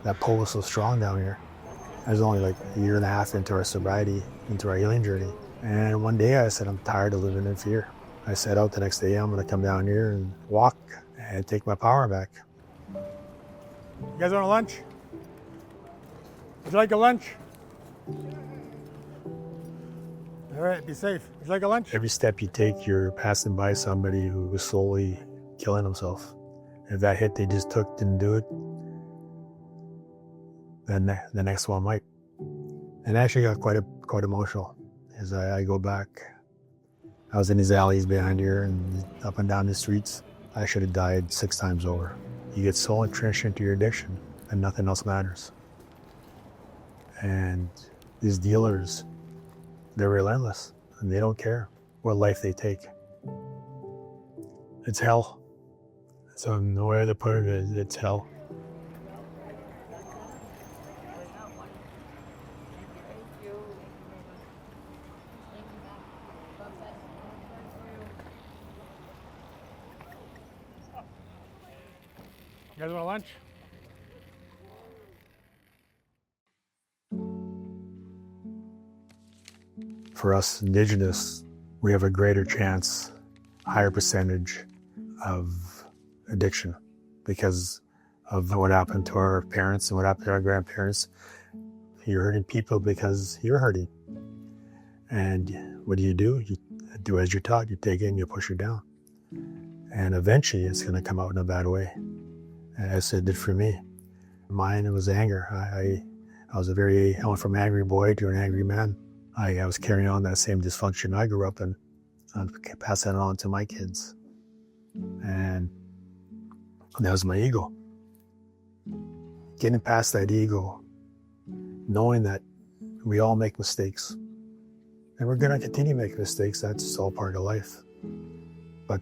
That pull was so strong down here. I was only like a year and a half into our sobriety, into our healing journey. And one day I said, I'm tired of living in fear. I set out the next day, I'm gonna come down here and walk and take my power back. You guys want a lunch? Would you like a lunch? All right, be safe. Would you like a lunch? Every step you take, you're passing by somebody who was slowly killing himself. If that hit they just took didn't do it, then the next one might. And I actually got quite emotional as I go back. I was in these alleys behind here and up and down the streets. I should have died 6 times over. You get so entrenched into your addiction and nothing else matters. And these dealers, they're relentless and they don't care what life they take. It's hell. So no way to put it, it's hell. You guys want lunch? For us Indigenous, we have a greater chance, higher percentage of addiction because of what happened to our parents and what happened to our grandparents. You're hurting people because you're hurting. And what do? You do as you're taught. You take it and you push it down. And eventually it's going to come out in a bad way. As it did for me. Mine was anger. I went from an angry boy to an angry man. I was carrying on that same dysfunction I grew up in, and passing it on to my kids. And that was my ego. Getting past that ego, knowing that we all make mistakes. And we're going to continue making mistakes. That's all part of life. But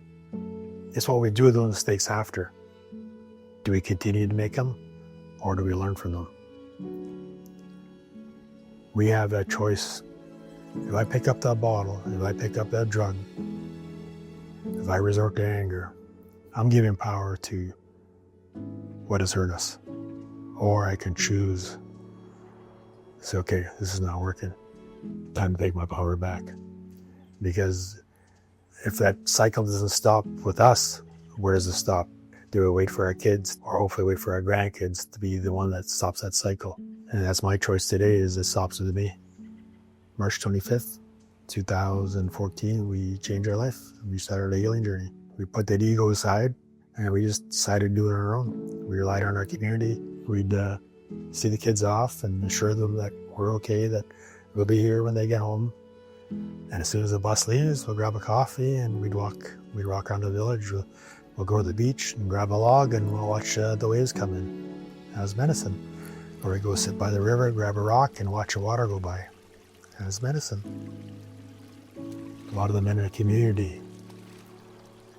it's what we do with those mistakes after. Do we continue to make them, or do we learn from them? We have that choice. If I pick up that bottle, if I pick up that drug, if I resort to anger, I'm giving power to what has hurt us. Or I can choose, say, okay, this is not working. Time to take my power back. Because if that cycle doesn't stop with us, where does it stop? Do we wait for our kids, or hopefully wait for our grandkids to be the one that stops that cycle? And that's my choice today, is it stops with me. March 25th, 2014, we changed our life. We started a healing journey. We put that ego aside and we just decided to do it on our own. We relied on our community. We'd see the kids off and assure them that we're okay, that we'll be here when they get home. And as soon as the bus leaves, we'll grab a coffee and we'd walk around the village. We'll go to the beach and grab a log and we'll watch the waves come in as medicine. Or we go sit by the river, grab a rock and watch the water go by as medicine. A lot of the men in the community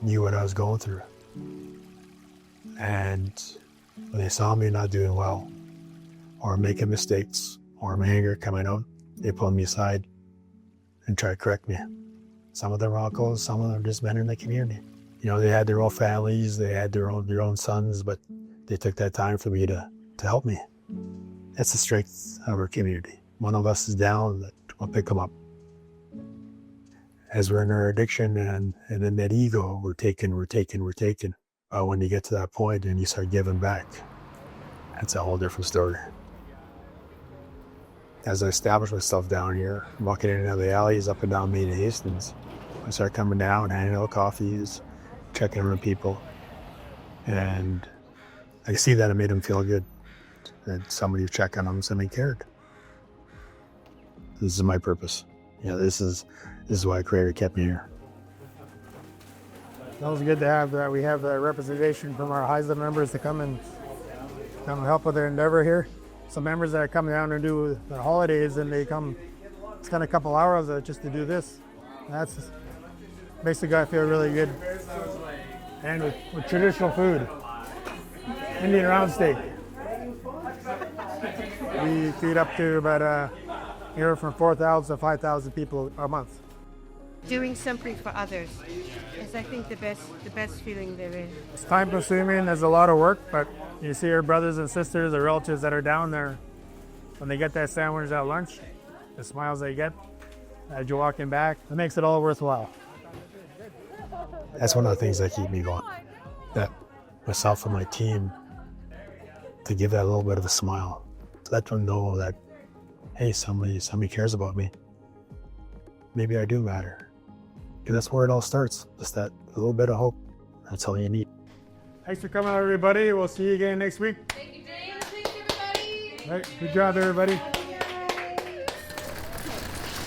knew what I was going through. And when they saw me not doing well or making mistakes or my anger coming out, they pulled me aside and tried to correct me. Some of them were uncles, some of them just men in the community. You know, they had their own families, they had their own sons, but they took that time for me to help me. That's the strength of our community. One of us is down, we'll pick them up. As we're in our addiction and in that ego, we're taking. When you get to that point and you start giving back, that's a whole different story. As I established myself down here, walking in and out of the alleys up and down Main and Hastings, I started coming down, handing out coffees, checking on people. And I see that it made them feel good, that somebody was checking on them, somebody cared. This is my purpose. Yeah, this is why Creator kept me here. That was good to have that. We have representation from our Haisla members to come and help with their endeavor here. Some members that come down and do the holidays, and they come spend a couple hours just to do this. That's basically I feel really good. And with traditional food, Indian round steak. We feed up to about anywhere from 4,000 to 5,000 people a month. doing something for others is, I think, the best feeling there is. It's time consuming, there's a lot of work, but you see your brothers and sisters, the relatives that are down there, when they get that sandwich at lunch, the smiles they get as you're walking back, it makes it all worthwhile. That's one of the things that keep me going. That myself and my team, to give that little bit of a smile, to let them know that, hey, somebody cares about me. Maybe I do matter. Because that's where it all starts. Just that little bit of hope. That's all you need. Thanks for coming out, everybody. We'll see you again next week. Thank you, James. Thanks, everybody. All right, good job, everybody.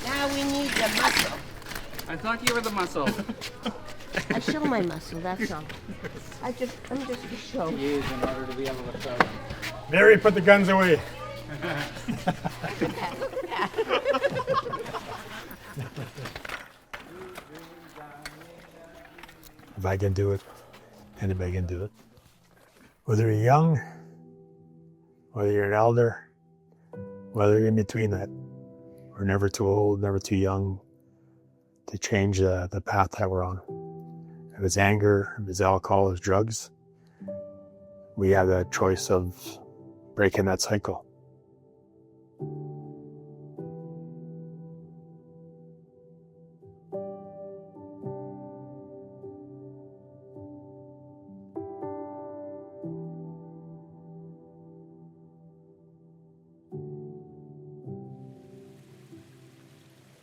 Now we need the muscle. I thought you were the muscle. I show my muscle, that's all. I'm just a show. Use in order to be able to show. Mary, put the guns away. If I can do it, anybody can do it. Whether you're young, whether you're an elder, whether you're in between that. We're never too old, never too young to change the path that we're on. If it's anger, if it's alcohol, if it's drugs, we have the choice of breaking that cycle.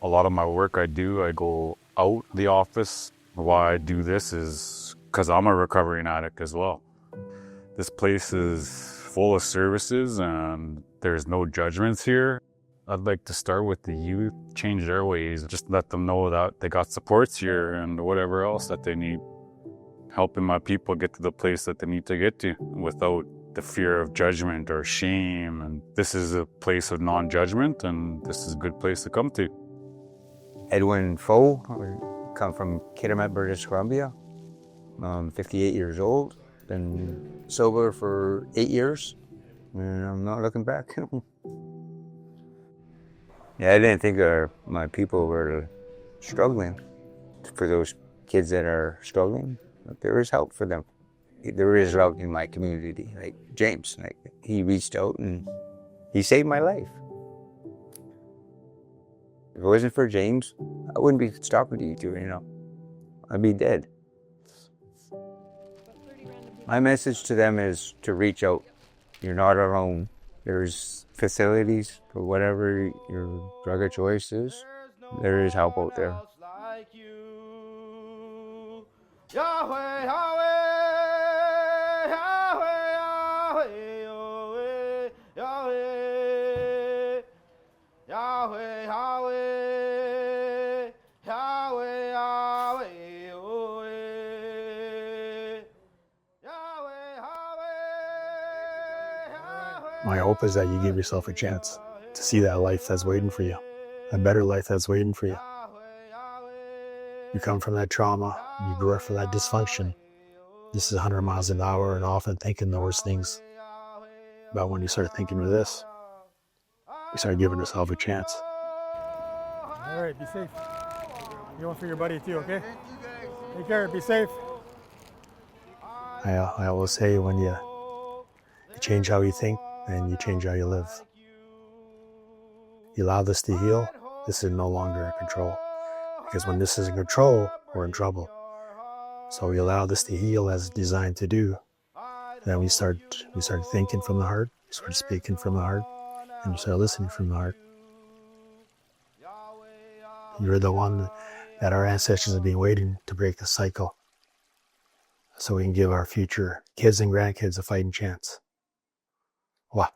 A lot of my work I go out the office. Why I do this is because I'm a recovering addict as well. This place is full of services and there's no judgments here. I'd like to start with the youth, change their ways, just let them know that they got supports here and whatever else that they need. Helping my people get to the place that they need to get to without the fear of judgment or shame. And this is a place of non-judgment and this is a good place to come to. Edwin Foe, I come from Kitimat, British Columbia. I'm 58 years old, been sober for 8 years, and I'm not looking back. Yeah, I didn't think my people were struggling. For those kids that are struggling, there is help for them. There is love in my community, like James. Like, he reached out and he saved my life. If it wasn't for James, I wouldn't be talking to you two, I'd be dead. My message to them is to reach out. You're not alone. There's facilities for whatever your drug of choice is. There is help out there. Yahweh, Yahweh, Yahweh, Yahweh, Yahweh, Yahweh, Yahweh, Yahweh, My hope is that you give yourself a chance to see that life that's waiting for you, a better life that's waiting for you. You come from that trauma, you grew up from that dysfunction. This is 100 miles an hour and often thinking the worst things. But when you start thinking of this, you start giving yourself a chance. All right, be safe. You want for your buddy too, okay? Take care, be safe. I always say when you change how you think and you change how you live. You allow this to heal, this is no longer in control. Because when this is in control, we're in trouble. So we allow this to heal as it's designed to do. Then we start thinking from the heart, we start speaking from the heart, and we start listening from the heart. You're the one that our ancestors have been waiting to break the cycle so we can give our future kids and grandkids a fighting chance. Wow.